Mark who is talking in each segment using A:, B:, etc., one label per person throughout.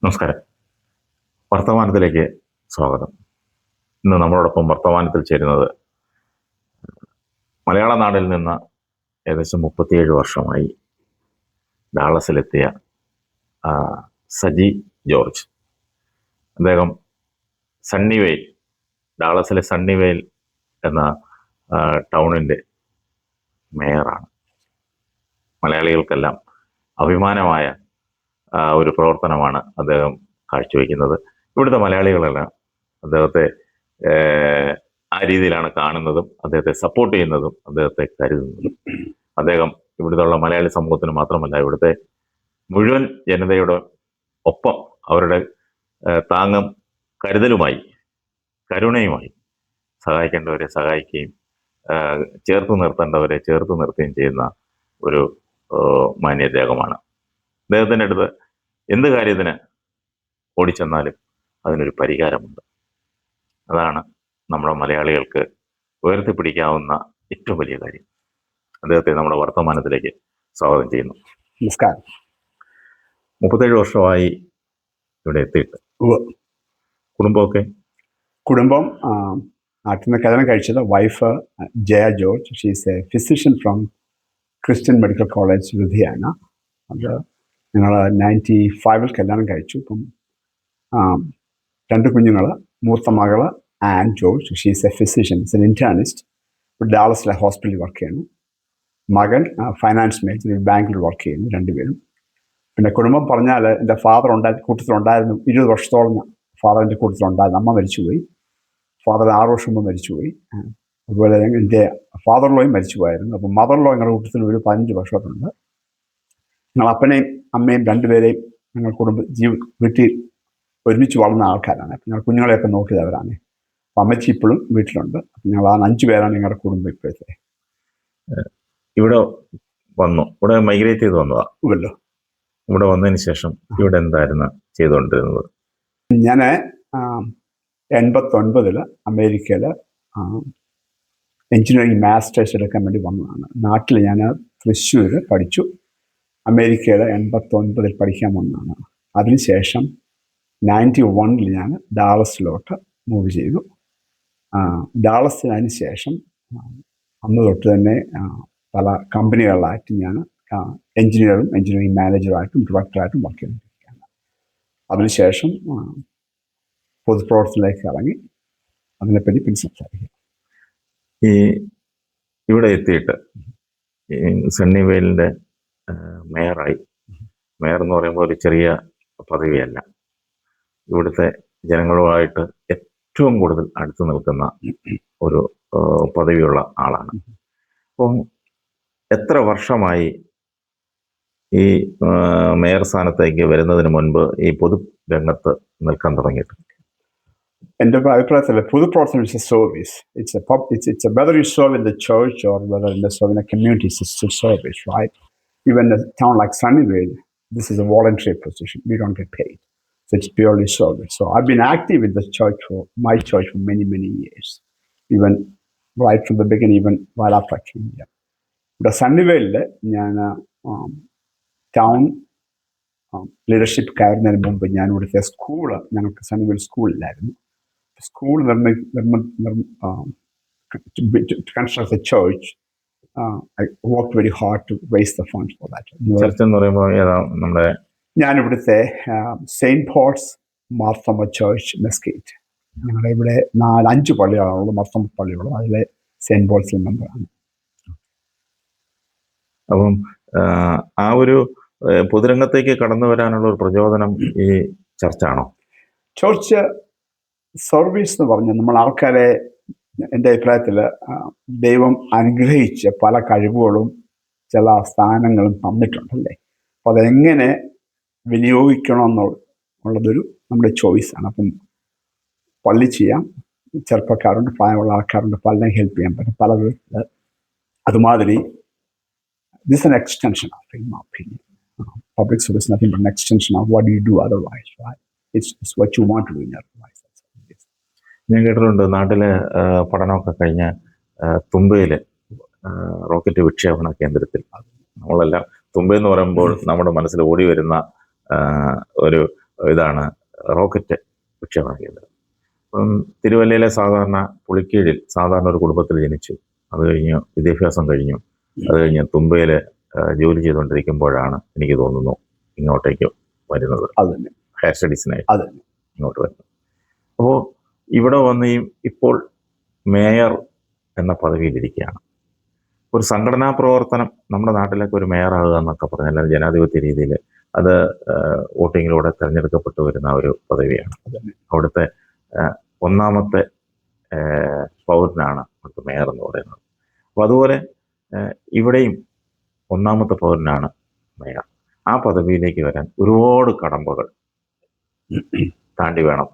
A: നമസ്കാരം. വർത്തമാനത്തിലേക്ക് സ്വാഗതം. ഇന്ന് നമ്മളോടൊപ്പം വർത്തമാനത്തിൽ ചേരുന്നത് മലയാള നാടിൽ നിന്ന് ഏകദേശം 37 വർഷമായി ഡാളസിലെത്തിയ സജി ജോർജ്. അദ്ദേഹം സണ്ണിവെയിൽ, ഡാളസിലെ സണ്ണിവെയിൽ എന്ന ടൗണിൻ്റെ മേയറാണ്. മലയാളികൾക്കെല്ലാം അഭിമാനമായ ഒരു പ്രവർത്തനമാണ് അദ്ദേഹം കാഴ്ചവെക്കുന്നത്. ഇവിടുത്തെ മലയാളികളെല്ലാം അദ്ദേഹത്തെ ആ രീതിയിലാണ് കാണുന്നതും അദ്ദേഹത്തെ സപ്പോർട്ട് ചെയ്യുന്നതും അദ്ദേഹത്തെ കരുതുന്നതും. അദ്ദേഹം ഇവിടുത്തെ മലയാളി സമൂഹത്തിന് മാത്രമല്ല, ഇവിടുത്തെ മുഴുവൻ ജനതയുടെ ഒപ്പം അവരുടെ താങ്ങും കരുതലുമായി, കരുണയുമായി സഹായിക്കേണ്ടവരെ സഹായിക്കുകയും ചേർത്ത് നിർത്തേണ്ടവരെ ചേർത്ത് നിർത്തുകയും ചെയ്യുന്ന ഒരു മാന്യദ്ദേഹമാണ്. അദ്ദേഹത്തിൻ്റെ അടുത്ത് എന്ത് കാര്യത്തിന് ഓടിച്ചെന്നാലും അതിനൊരു പരിഹാരമുണ്ട്. അതാണ് നമ്മുടെ മലയാളികൾക്ക് ഉയർത്തിപ്പിടിക്കാവുന്ന ഏറ്റവും വലിയ കാര്യം. അദ്ദേഹത്തെ നമ്മുടെ വർത്തമാനത്തിലേക്ക് സ്വാഗതം ചെയ്യുന്നു.
B: നമസ്കാരം.
A: 37 വർഷമായി ഇവിടെ എത്തിയിട്ട്.
B: കുടുംബം നാട്ടിൽ നിന്ന് കല്യാണം കഴിച്ചത് wife Jaya George. She's a physician from Christian medical college Ludhiana. അത് ഞങ്ങൾ 95 കല്യാണം കഴിച്ചു. ഇപ്പം 2 കുഞ്ഞുങ്ങൾ. മൂത്ത മകള് Ann George, she's a physician, is an internist, ഡാളസിലെ ഹോസ്പിറ്റലിൽ വർക്ക് ചെയ്യുന്നു. മകൻ ഫൈനാൻസ് മേഖലയിൽ ബാങ്കിൽ വർക്ക് ചെയ്യുന്നു, 2 പേരും. പിന്നെ കുടുംബം പറഞ്ഞാൽ എൻ്റെ ഫാദർ കൂട്ടത്തിലുണ്ടായിരുന്നു. 20 വർഷത്തോളം ഫാദറിൻ്റെ കൂട്ടത്തിലുണ്ടായിരുന്നു. അമ്മ മരിച്ചുപോയി. ഫാദർ 6 വർഷം മുമ്പ് മരിച്ചുപോയി. അതുപോലെ എൻ്റെ ഫാദർ ലോയും മരിച്ചുപോയായിരുന്നു. അപ്പം മദർ ലോ ഞങ്ങളുടെ കൂട്ടത്തിൽ ഒരു 15 വർഷമായിട്ടുണ്ട്. ഞങ്ങൾ അപ്പനെയും അമ്മയും 2 പേരെയും ഞങ്ങൾ വീട്ടിൽ ഒരുമിച്ച് വളർന്ന ആൾക്കാരാണ്. അപ്പം ഞങ്ങൾ കുഞ്ഞുങ്ങളെയൊക്കെ നോക്കിയവരാണ്. അപ്പം അമ്മച്ചി ഇപ്പോഴും വീട്ടിലുണ്ട്. അപ്പം ഞങ്ങൾ 5 പേരാണ് ഞങ്ങളുടെ കുടുംബം ഇപ്പോഴത്തെ.
A: ഇവിടെ മൈഗ്രേറ്റ് ചെയ്ത് വന്നതാ. ഇവിടെ വന്നതിന് ശേഷം ഇവിടെ എന്തായിരുന്നു ചെയ്തുകൊണ്ടിരുന്നത്?
B: ഞാൻ 89 അമേരിക്കയിൽ എഞ്ചിനീയറിംഗ് മാസ്റ്റേഴ്സ് എടുക്കാൻ വേണ്ടി വന്നതാണ്. നാട്ടിൽ ഞാൻ തൃശ്ശൂർ പഠിച്ചു. അമേരിക്കയിൽ 89 പഠിക്കാൻ വന്നതാണ്. അതിനുശേഷം 91 ഞാൻ ഡാളസിലോട്ട് മൂവ് ചെയ്തു. ഡാളസിന് അതിന് ശേഷം അന്ന് തൊട്ട് തന്നെ പല കമ്പനികളിലായിട്ട് ഞാൻ എഞ്ചിനീയറിംഗ് മാനേജറായിട്ടും ഡയറക്ടറായിട്ടും വർക്ക് ചെയ്തുകൊണ്ടിരിക്കുകയാണ്. അതിനുശേഷം പൊതുപ്രവർത്തനത്തിലേക്ക് ഇറങ്ങി അതിനെപ്പറ്റി പിന്നെ സംസാരിക്കാം.
A: ഈ ഇവിടെ എത്തിയിട്ട് സണ്ണിവെയിലിൻ്റെ മേയറായി. മേയർ എന്ന് പറയുമ്പോൾ ഒരു ചെറിയ പദവിയല്ല. ഇവിടുത്തെ ജനങ്ങളുമായിട്ട് ഏറ്റവും കൂടുതൽ അടുത്ത് നിൽക്കുന്ന ഒരു പദവിയുള്ള ആളാണ്. അപ്പം എത്ര വർഷമായി ഈ മേയർ സ്ഥാനത്തേക്ക് വരുന്നതിന് മുൻപ് ഈ പൊതുരംഗത്ത് നിൽക്കാൻ തുടങ്ങിയിട്ട്?
B: എൻ്റെ അഭിപ്രായത്തിൽ പൊതുപ്രവർത്തനം is a service. It's a whether you serve in the church or whether you serve in a community, it's still service, right? Even a town like Sunnyvale, this is a voluntary position. We don't get paid. So it's purely service. So I've been active with my church for many, many years. Even right from the beginning, even right after I came here. But Sunnyvale, ഞാൻ town ലീഡർഷിപ്പ് കയറുന്നതിന് മുമ്പ് ഞാൻ ഇവിടുത്തെ ഞങ്ങൾക്ക് Sunnyvale സ്കൂളിലായിരുന്നു. School construct the church. I worked very hard to raise the funds for that.
A: Church എന്ന് പറയുമ്പോൾ നമ്മുടെ
B: ഞാൻ ഇവിടുത്തെ സെയിൻറ്റ് പോൾസ് മാർത്തോമ ചർച്ച് മെസ്കേറ്റ്. ഞങ്ങളുടെ ഇവിടെ 4-5 പള്ളികളാണുള്ളത്, മാർത്തോമ പള്ളിയുള്ളത്. അതിലെ സെയിൻറ്റ് പോൾസിലെ മെമ്പറാണ്.
A: അപ്പം ആ ഒരു പൊതുരംഗത്തേക്ക് കടന്നു വരാനുള്ള ഒരു പ്രചോദനം ഈ ചർച്ചാണോ?
B: ചർച്ച് സർവീസ് എന്ന് പറഞ്ഞാൽ നമ്മൾ ആൾക്കാരെ, എൻ്റെ അഭിപ്രായത്തിൽ ദൈവം അനുഗ്രഹിച്ച് പല കഴിവുകളും ചില സ്ഥാനങ്ങളും തന്നിട്ടുണ്ടല്ലേ. അപ്പോൾ അതെങ്ങനെ വിനിയോഗിക്കണമെന്നുള്ളതൊരു നമ്മുടെ ചോയ്സാണ്. അപ്പം പള്ളി ചെയ്യാം, ചെറുപ്പക്കാരുണ്ട്, പ്രായമുള്ള ആൾക്കാരുണ്ട്, പലരെയും ഹെൽപ്പ് ചെയ്യാൻ പറ്റും, പലരും. അതുമാതിരി this is an extension of, in my opinion, public service is nothing but an extension of what do you do otherwise, right? It's what you want to do in your life.
A: ഞാൻ കേട്ടിട്ടുണ്ട് നാട്ടിലെ പഠനമൊക്കെ കഴിഞ്ഞ് തുമ്പയിൽ rocket വിക്ഷേപണ കേന്ദ്രത്തിൽ, നമ്മളെല്ലാം തുമ്പയെന്ന് പറയുമ്പോൾ നമ്മുടെ മനസ്സിൽ ഓടി വരുന്ന ഒരു ഇതാണ് റോക്കറ്റ് വിക്ഷേപണ കേന്ദ്രം. അപ്പം തിരുവല്ലയിലെ സാധാരണ പുളിക്കീഴിൽ സാധാരണ ഒരു കുടുംബത്തിൽ ജനിച്ചു. അത് കഴിഞ്ഞ് വിദ്യാഭ്യാസം കഴിഞ്ഞു. അത് കഴിഞ്ഞ് തുമ്പയിൽ ജോലി ചെയ്തുകൊണ്ടിരിക്കുമ്പോഴാണ് എനിക്ക് തോന്നുന്നു ഇങ്ങോട്ടേക്ക് വരുന്നത്, ഹയർ സ്റ്റഡീസിനായിട്ട് ഇങ്ങോട്ട് വരുന്നത്. അപ്പോൾ ഇവിടെ വന്ന് ഇപ്പോൾ മേയർ എന്ന പദവിയിലിരിക്കുകയാണ്. ഒരു സംഘടനാ പ്രവർത്തനം നമ്മുടെ നാട്ടിലൊക്കെ ഒരു മേയറാകുക എന്നൊക്കെ പറഞ്ഞാൽ ജനാധിപത്യ രീതിയിൽ അത് വോട്ടിങ്ങിലൂടെ തിരഞ്ഞെടുക്കപ്പെട്ടു വരുന്ന ഒരു പദവിയാണ്. അവിടുത്തെ ഒന്നാമത്തെ പൗരനാണ് അവിടുത്തെ മേയർ എന്ന് പറയുന്നത്. അപ്പോൾ അതുപോലെ ഇവിടെയും ഒന്നാമത്തെ പൗരനാണ് മേയർ. ആ പദവിയിലേക്ക് വരാൻ ഒരുപാട് കടമ്പകൾ താണ്ടി വേണം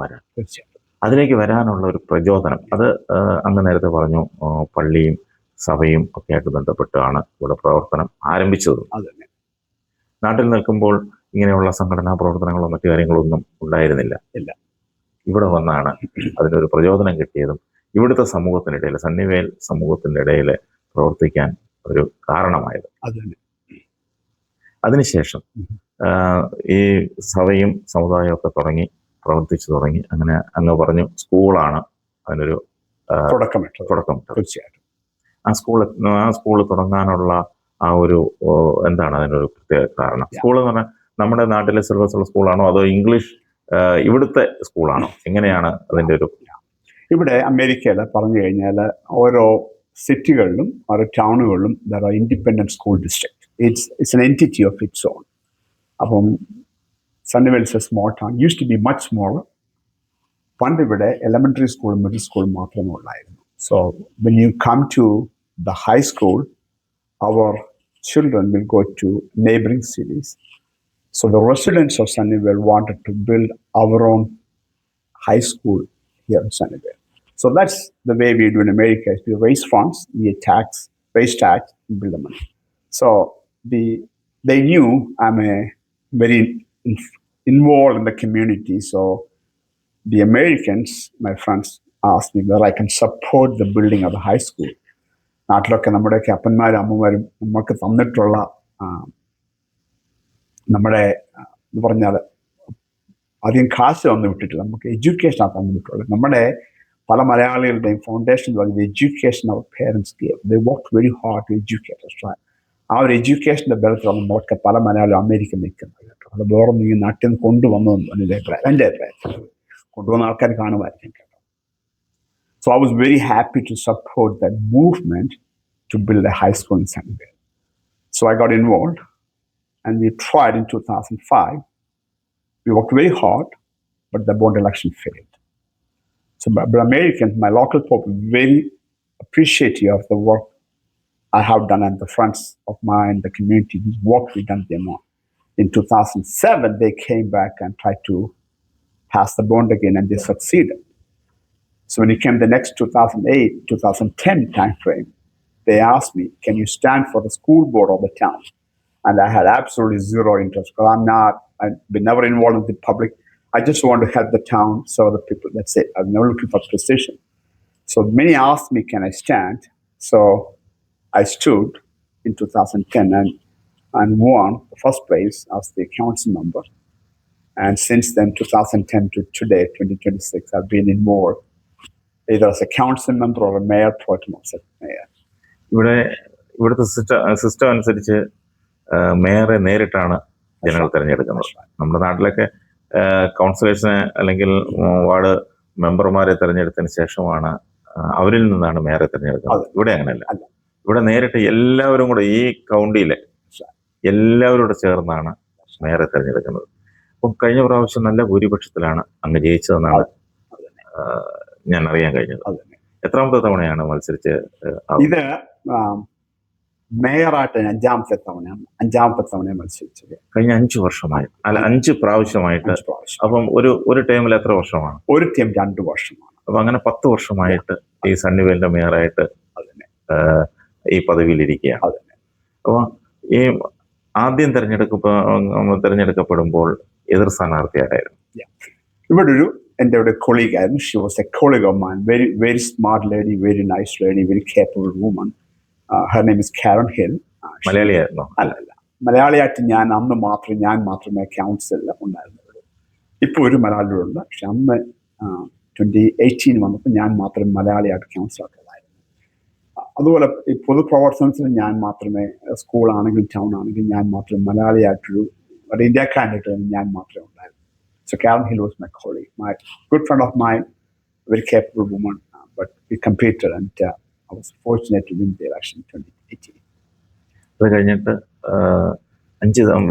A: വരാൻ. തീർച്ചയായിട്ടും അതിലേക്ക് വരാനുള്ള ഒരു പ്രചോദനം അത് അങ്ങ് നേരത്തെ പറഞ്ഞു, പള്ളിയും സഭയും ഒക്കെ ആയിട്ട് ബന്ധപ്പെട്ടാണ് ഇവിടെ പ്രവർത്തനം ആരംഭിച്ചത്. നാട്ടിൽ നിൽക്കുമ്പോൾ ഇങ്ങനെയുള്ള സംഘടനാ പ്രവർത്തനങ്ങളോ മറ്റു കാര്യങ്ങളൊന്നും ഉണ്ടായിരുന്നില്ല. ഇവിടെ വന്നാണ് അതിനൊരു പ്രചോദനം കിട്ടിയതും ഇവിടുത്തെ സമൂഹത്തിനിടയിൽ, സണ്ണിവേൽ സമൂഹത്തിൻ്റെ ഇടയിൽ പ്രവർത്തിക്കാൻ ഒരു കാരണമായത്. അതിനുശേഷം ഈ സഭയും സമുദായവും ഒക്കെ പ്രവർത്തിച്ചു തുടങ്ങി. അങ്ങനെ അങ്ങ് പറഞ്ഞു സ്കൂളാണ് അതിനൊരു തുടക്കം. തീർച്ചയായിട്ടും ആ സ്കൂൾ തുടങ്ങാനുള്ള ആ ഒരു എന്താണ് അതിനൊരു പ്രത്യേക കാരണം? സ്കൂൾ എന്ന് പറഞ്ഞാൽ നമ്മുടെ നാട്ടിലെ സിലബസുള്ള സ്കൂളാണോ അതോ ഇംഗ്ലീഷ് ഇവിടുത്തെ സ്കൂളാണോ? എങ്ങനെയാണ് അതിൻ്റെ ഒരു?
B: ഇവിടെ അമേരിക്കയിൽ പറഞ്ഞു കഴിഞ്ഞാൽ ഓരോ സിറ്റികളിലും ഓരോ ടൗണുകളിലും there are independent school district. It's an entity of its own. അപ്പം Sunnyvale is a small town, use to be much smaller. പണ്ട് ഇവിടെ എലമെൻ്ററി സ്കൂളും മിഡിൽ സ്കൂളും മാത്രമേ ഉള്ളായിരുന്നു. So when you come to the high school, our children will go to neighboring cities. So the residents of Sunnyvale wanted to build our own high school here in Sunnyvale. So that's the way we do in America. We raise funds, we raise tax, and build the money. So they knew I'm very involved in the community. So the Americans, my friends, asked me whether I can support the building of the high school. നാട്ടിലൊക്കെ നമ്മുടെയൊക്കെ അപ്പന്മാരും അമ്മമാരും നമുക്ക് തന്നിട്ടുള്ള നമ്മുടെ എന്ന് പറഞ്ഞാൽ അധികം കാശ് തന്നു വിട്ടിട്ടില്ല, നമുക്ക് എഡ്യൂക്കേഷനാണ് തന്നിട്ടുള്ളത്. നമ്മുടെ പല മലയാളികളുടെയും ഫൗണ്ടേഷൻ എന്ന് പറയുന്നത് എഡ്യൂക്കേഷൻ അവർ parents gave. They work very hard to educate. ആ ഒരു എഡ്യൂക്കേഷൻ്റെ ബലത്തിലാണ് നമ്മളൊക്കെ പല മലയാളികളും അമേരിക്ക നിൽക്കുന്നത് കേട്ടോ. അത് വേറൊന്നും ഈ നാട്ടിൽ നിന്ന് കൊണ്ടുവന്നതെന്ന് എൻ്റെ അഭിപ്രായം കൊണ്ടുവന്ന ആൾക്കാർ കാണുമായിരിക്കും കേട്ടോ. So I was very happy to support that movement to build a high school in Sunnyvale. So I got involved and we tried in 2005. We worked very hard, but the bond election failed. So but Americans, my local people, very appreciative of the work I have done and the friends of mine, the community, this work we done them on. In 2007, they came back and tried to pass the bond again and they succeeded. So when it came the next 2008, 2010 timeframe, they asked me, can you stand for the school board of the town? And I had absolutely zero interest because I've been never involved in the public. I just want to help the town, serve the people. That's it. I'm never looking for position. So many asked me, can I stand? So I stood in 2010 and won the first place as the council member. And since then, 2010 to today, 2026, I've been involved either as a council member or a mayor, pro tem of mayor.
A: ഇവിടുത്തെ system അനുസരിച്ച് മേയറെ നേരിട്ടാണ് ജനങ്ങൾ തിരഞ്ഞെടുക്കുന്നത്. നമ്മുടെ നാട്ടിലൊക്കെ കൗൺസിലേഴ്സിനെ അല്ലെങ്കിൽ ward മെമ്പർമാരെ തിരഞ്ഞെടുത്തതിന് ശേഷമാണ് അവരിൽ നിന്നാണ് മേയറെ തിരഞ്ഞെടുക്കുന്നത്. ഇവിടെ അങ്ങനെയല്ല. ഇവിടെ നേരിട്ട് എല്ലാവരും കൂടെ ഈ കൗണ്ടിയിലെ എല്ലാവരും കൂടെ ചേർന്നാണ് മേയറെ തിരഞ്ഞെടുക്കുന്നത്. അപ്പം കഴിഞ്ഞ പ്രാവശ്യം നല്ല ഭൂരിപക്ഷത്തിലാണ് അങ്ങ് ജയിച്ചതെന്നാണ് ഞാൻ അറിയാൻ കഴിഞ്ഞത്. എത്രാമത്തെ തവണയാണ് മത്സരിച്ച്?
B: ഇത് മേയറായിട്ട് അഞ്ചാമത്തെ തവണ മത്സരിച്ചത്.
A: കഴിഞ്ഞ 5 വർഷമായി, അല്ല 5 പ്രാവശ്യമായിട്ട്. അപ്പം ഒരു ടൈമിൽ എത്ര വർഷമാണ്?
B: ഒരു ടൈം 2 വർഷമാണ്.
A: അപ്പൊ അങ്ങനെ 10 വർഷമായിട്ട് ഈ സണ്ണിവേലിന്റെ മേയറായിട്ട് ഈ പദവിയിലിരിക്കുകയാണ്. അപ്പോൾ ഈ ആദ്യം തിരഞ്ഞെടുക്കപ്പെടുമ്പോൾ എതിർ സ്ഥാനാർത്ഥി ആരായിരുന്നു?
B: ഇവിടെ എൻ്റെ ഒരു കൊളീഗ് ആയിരുന്നു. She was a colleague of mine, very smart lady, very nice lady, very capable woman. Her name is Karen Hill.
A: മലയാളിയായിരുന്നോ?
B: അല്ല, മലയാളിയായിട്ട് ഞാൻ മാത്രമേ കൗൺസിലിൽ ഉണ്ടായിരുന്നുള്ളൂ. ഇപ്പോൾ ഒരു മലയാളികളുണ്ട്. പക്ഷെ അന്ന് 2018 വന്നപ്പോൾ ഞാൻ മാത്രം മലയാളിയായിട്ട് ക്യാൻസൽ ആക്കിയതായിരുന്നു. അതുപോലെ ഈ പൊതുപ്രവർത്തനത്തിൽ ഞാൻ മാത്രമേ, സ്കൂളാണെങ്കിൽ ടൗൺ ആണെങ്കിൽ ഞാൻ മാത്രമേ മലയാളിയായിട്ടൊരു ഒരു ഇന്ത്യക്കാരനായിട്ട് ഞാൻ മാത്രമേ ഉണ്ടായിരുന്നു. So Karen Hill was my colleague, my good friend of mine, very capable woman, but we competed and I was fortunate to win the election in 2018.
A: അത് കഴിഞ്ഞിട്ട്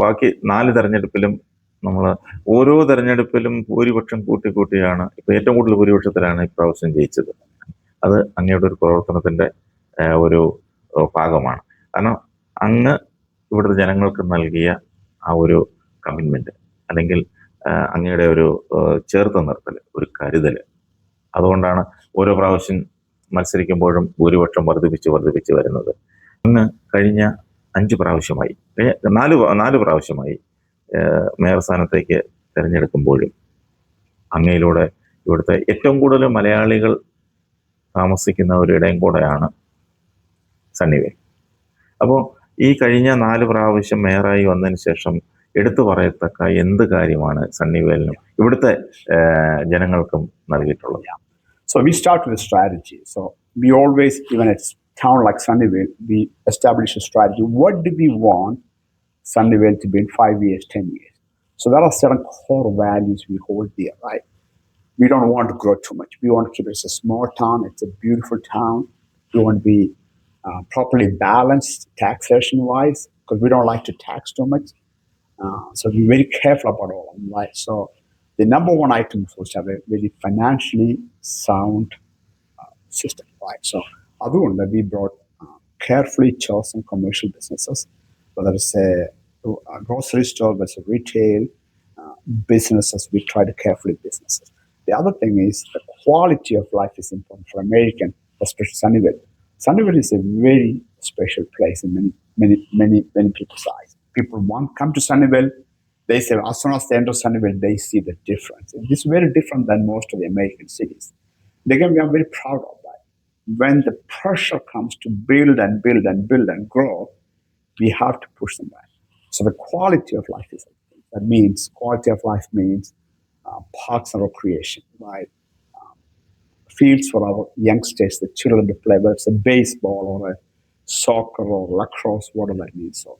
A: ബാക്കി 4 തെരഞ്ഞെടുപ്പിലും നമ്മൾ ഓരോ തെരഞ്ഞെടുപ്പിലും ഭൂരിപക്ഷം കൂട്ടിയാണ് ഇപ്പോൾ ഏറ്റവും കൂടുതൽ ഭൂരിപക്ഷത്തിലാണ് ഇപ്രാവശ്യം ജയിച്ചത്. അത് അങ്ങയുടെ ഒരു പ്രവർത്തനത്തിൻ്റെ ഒരു ഭാഗമാണ്. കാരണം അങ്ങ് ഇവിടുത്തെ ജനങ്ങൾക്ക് നൽകിയ ആ ഒരു കമ്മിറ്റ്മെൻറ്റ്, അല്ലെങ്കിൽ അങ്ങയുടെ ഒരു ചേർത്ത് നിർത്തൽ, ഒരു കരുതൽ, അതുകൊണ്ടാണ് ഓരോ പ്രാവശ്യം മത്സരിക്കുമ്പോഴും ഭൂരിപക്ഷം വർദ്ധിപ്പിച്ച് വരുന്നത്. അങ്ങ് കഴിഞ്ഞ 5 പ്രാവശ്യമായി, 4 പ്രാവശ്യമായി മേയർ സ്ഥാനത്തേക്ക് തിരഞ്ഞെടുക്കുമ്പോഴും അങ്ങയിലൂടെ ഇവിടുത്തെ ഏറ്റവും കൂടുതൽ മലയാളികൾ താമസിക്കുന്ന ഒരിടം കൂടെയാണ് സണ്ണിവേൽ. അപ്പോൾ ഈ കഴിഞ്ഞ 4 പ്രാവശ്യം മേയറായി വന്നതിന് ശേഷം എടുത്തു പറയത്തക്ക എന്ത് കാര്യമാണ് സണ്ണിവേലിനും ഇവിടുത്തെ ജനങ്ങൾക്കും നൽകിയിട്ടുള്ളത്?
B: So we start with a strategy. So we always, even at town like Sunnyvale, we establish a strategy. What do we want Sunnyvale to be in 5 years, 10 years? So there are certain core values we hold dear, right? We don't want to grow too much. We want to keep it as a small town. It's a beautiful town. We want to be properly balanced taxation-wise, because we don't like to tax too much. So we're very careful about all of them, right? So the number one item was to have a very financially sound system, right? So other one that we brought carefully chosen commercial businesses, whether it's a grocery store, whether it's a retail businesses, we try to carefully businesses. The other thing is the quality of life is important for American, especially Sunnyvale. Sunnyvale is a very special place in many people's eyes. People come to Sunnyvale, they say, as soon as they enter Sunnyvale, they see the difference. It's very different than most of the American cities. Again, we are very proud of that. When the pressure comes to build and grow, we have to push them back. So the quality of life is something. That means quality of life means parks and recreation, right? Fields for our youngsters, the children to play, whether it's a baseball or a soccer or lacrosse, whatever that means. So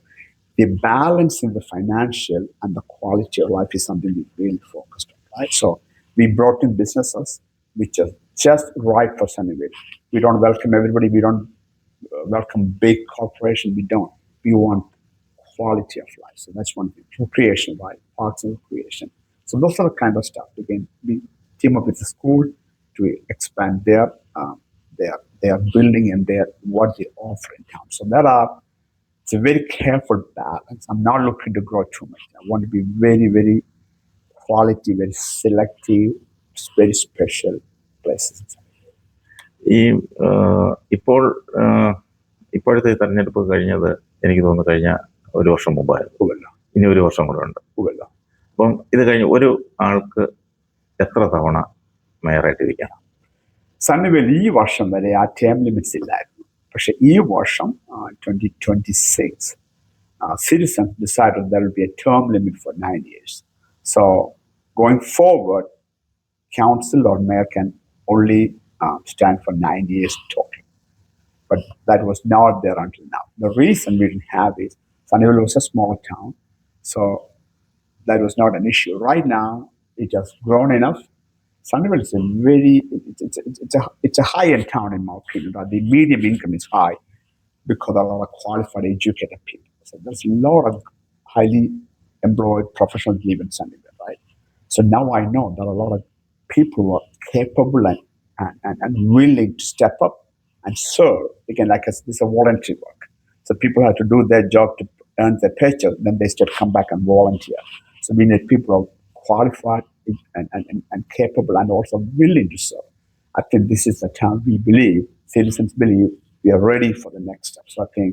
B: the balance in the financial and the quality of life is something we really focused on, right? So we brought in businesses which are just right for Sunnyvale. We don't welcome everybody. We don't welcome big corporation. We don't. We want quality of life. So that's one thing. Recreation, right? Parks and recreation. So those are the kind of stuff. Again, we team up with the school to expand their building and what they offer in town. So it's a very careful balance. I'm not looking to grow too much. I want to be very, very quality, very selective, very special places.
A: ഈ ഇപ്പോഴത്തെ തെരഞ്ഞെടുപ്പ് കഴിഞ്ഞത് എനിക്ക് തോന്നുന്നു കഴിഞ്ഞ 1 വർഷം മുമ്പായിരുന്നു. ഇനി 1 വർഷം കൂടെ ഉണ്ട്. അപ്പം ഇത് കഴിഞ്ഞ് ഒരു ആൾക്ക് എത്ര തവണ മേയറായിട്ടിരിക്കാം?
B: സണ്ണിവേൽ ഈ വർഷം വരെ ആ ടേം ലിമിറ്റ്സ് ഇല്ലായിരുന്നു. പക്ഷെ ഈ വർഷം 2026 citizens decided there will be a term limit for 9 years. So going forward, council or mayor can only stand for 9 years total. But that was not there until now. The reason we didn't have is Sunnyvale was a small town, so that was not an issue. Right now, it has grown enough. Sunnyvale is it's a high-end town in my opinion. Right? The medium income is high because a lot of qualified, educated people. So there's a lot of highly employed professionals live in Sunnyvale, right? So now I know that a lot of people who are capable and willing to step up and serve. Again, like this is a voluntary work. So people have to do their job to earn their paycheck, then they still come back and volunteer. So we need people who are qualified and capable and also willing to serve. I think this is the time we believe, citizens believe, we are ready for the next step. So I think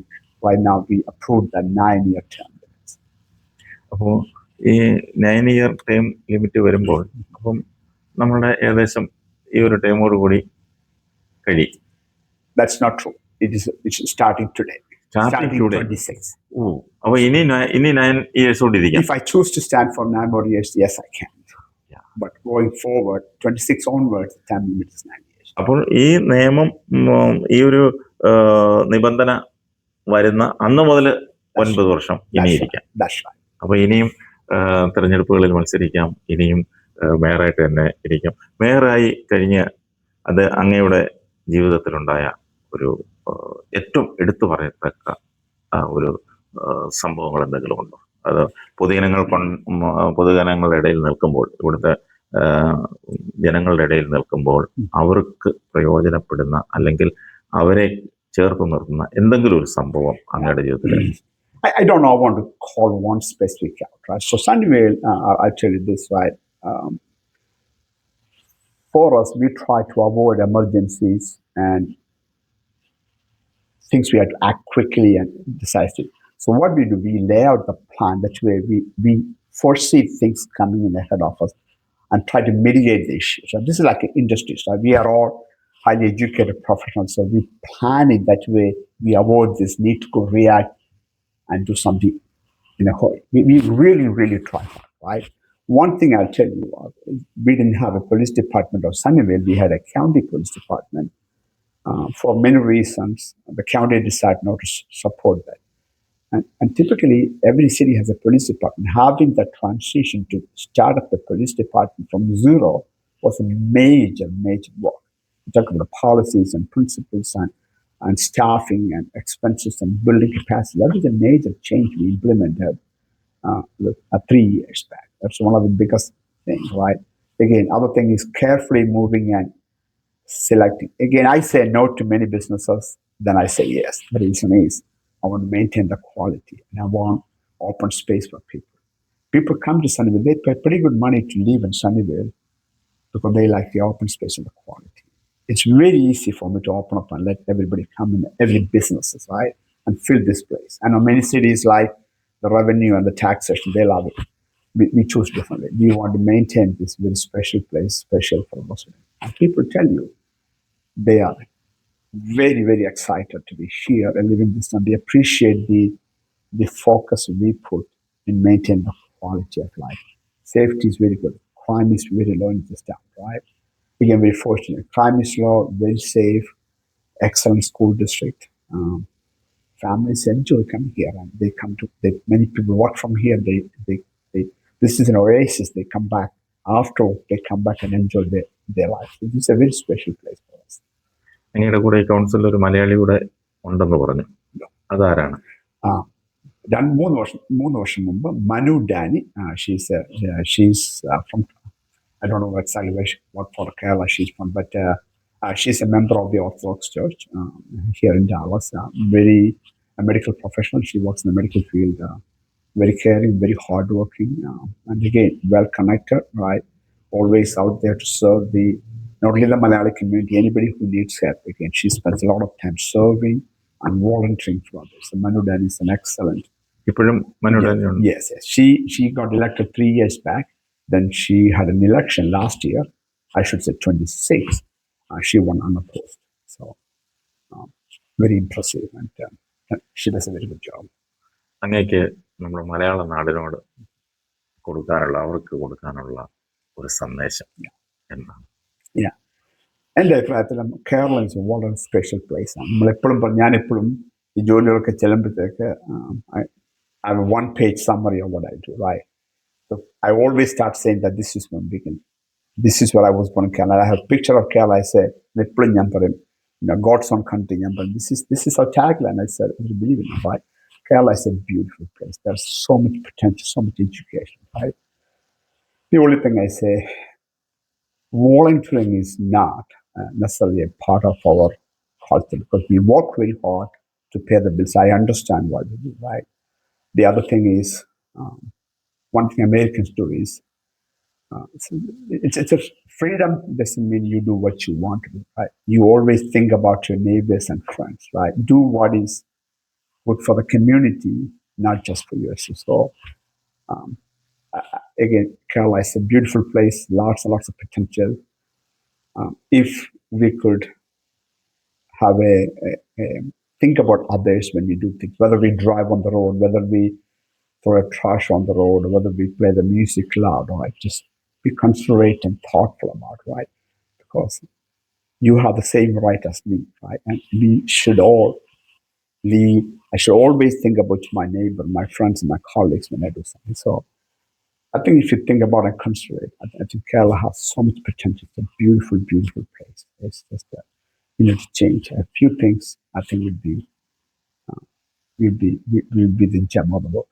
B: right now we approved the 9-year term limits.
A: അപ്പോൾ ഈ 9-year time limit വരുമ്പോൾ അപ്പം നമ്മളുടെ ഏകദേശം ഈ ഒരു ടൈമോട് കൂടി കഴിയും.
B: That's not true. It's starting today.
A: Starting today.
B: 26.
A: അപ്പോൾ ഇനി 9 years കൂടി ഇരിക്കാം.
B: If I choose to stand for 9 more years, yes, I can.
A: Yeah.
B: But going forward, 26 onwards, the time limit is 9 years.
A: അപ്പോൾ ഈ നിയമം ഈ ഒരു നിബന്ധന വരുന്ന അന്ന് മുതൽ 9 വർഷം ഇനിയിരിക്കാം.
B: That's right.
A: അപ്പോൾ ഇനിയും തെരഞ്ഞെടുപ്പുകളിൽ മത്സരിക്കാം, ഇനിയും മേയറായിട്ട് തന്നെ ഇരിക്കാം. മേയറായി കഴിഞ്ഞ് അത് അങ്ങയുടെ ജീവിതത്തിലുണ്ടായ ഒരു ഏറ്റവും എടുത്തു പറയത്തക്ക ഒരു സംഭവങ്ങൾ എന്തെങ്കിലും ഉണ്ടോ? അത് പൊതുജനങ്ങളുടെ ഇടയിൽ നിൽക്കുമ്പോൾ, ഇവിടുത്തെ ജനങ്ങളുടെ ഇടയിൽ നിൽക്കുമ്പോൾ അവർക്ക് പ്രയോജനപ്പെടുന്ന അല്ലെങ്കിൽ അവരെ ചേർത്ത് നിർത്തുന്ന എന്തെങ്കിലും ഒരു സംഭവം അങ്ങയുടെ ജീവിതത്തിൽ?
B: I don't know, I want to call one specific out, right? So Sunnyvale, I'll tell you this, right? For us, we try to avoid emergencies and things we have to act quickly and decisive. So what we do, we lay out the plan. That way we foresee things coming in ahead of us and try to mitigate the issues. So this is like an industry. So we are all highly educated professionals. So we plan it that way. We avoid this need to go react and do something in a hurry. We really, really try hard, right? One thing I'll tell you, we didn't have a police department of Sunnyvale. We had a county police department. For many reasons, the county decided not to support that. And typically, every city has a police department. Having the transition to start up the police department from zero was a major, major work. We talk about the policies and principles and staffing and expenses and building capacity. That was a major change we implemented 3 years back. That's one of the biggest things, right? Again, other thing is carefully moving and selecting. Again, I say no to many businesses, then I say yes. The reason is I want to maintain the quality and I want open space for people. People come to Sunnyvale, they pay pretty good money to live in Sunnyvale because they like the open space and the quality. It's very easy for me to open up and let everybody come in, every businesses, right? And fill this place. I know many cities like the revenue and the taxation, they love it. We choose differently. We want to maintain this very special place, special for Muslims. And people tell you they are very, very excited to be here and living this and they appreciate the focus we put in maintaining the quality of life. Safety is very good. Crime is very low in this town, right? Again, very fortunate. Crime is low, very safe, excellent school district. Families enjoy coming here and they come to, many people work from here. They this is an oasis. They come back after they come back and enjoy their life. This is a very special place for us.
A: അങ്ങയുടെ കൂടെ ഈ കൗൺസിലിൽ ഒരു മലയാളി കൂടെ ഉണ്ടെന്ന് പറഞ്ഞു. അതാരാണ്?
B: 3 വർഷം മുമ്പ് Manu Dani, she's from, I don't know exactly what part of Kerala she's from, but she's a member of the Orthodox Church here in Dallas. A medical professional. She works in the medical field. Very caring, very hardworking, and again, well connected, right? Always out there to serve not only the Malayali community, anybody who needs help. Again, she spends a lot of time serving and volunteering for others. So Manu Dani is an excellent.
A: ഇപ്പോഴും Manu Dani ഉണ്ട്?
B: Yes. She got elected 3 years back. Then she had an election last year. I should say 26. She won unopposed. So very impressive, and she does a very good job.
A: അങ്ങേക്ക് നമ്മുടെ മലയാള നാടിനോട് അവർക്ക് കൊടുക്കാനുള്ള ഒരു സന്ദേശം എന്താണ്?
B: എൻ്റെ അഭിപ്രായത്തിൽ കേരള ഇസ് വളരെ സ്പെഷ്യൽ പ്ലേസ് ആണ്. ഞാനെപ്പോഴും ഈ ജോലികളൊക്കെ ചെല്ലുമ്പോഴത്തേക്ക് I have a 1-page summary of what I do, right? So I always start saying that this is when this is where I was born in Kerala. I have a picture of Kerala. I say, God's own country. This is our tagline. I said, I believe in it, right? Kerala is a beautiful place. There's so much potential, so much education, right? The only thing I say, volunteering is not necessarily a part of our culture because we work very hard to pay the bills. I understand why we do, right? The other thing is, one thing Americans do is, it's a freedom doesn't mean you do what you want to do, right? You always think about your neighbors and friends, right? Do what is good for the community, not just for yourself. So, again, Kerala is a beautiful place, lots and lots of potential. If we could have think about others when we do things, whether we drive on the road, whether we throw a trash on the road, or whether we play the music loud, or just be considerate and thoughtful about, right? Because you have the same right as me, right? And we should all lead. I should always think about my neighbor, my friends, and my colleagues when I do something. So I think if you think about and consider it, I think Kerala has so much potential. It's a beautiful, beautiful place. It's just that you need to change a few things. I think will be the gem of the book.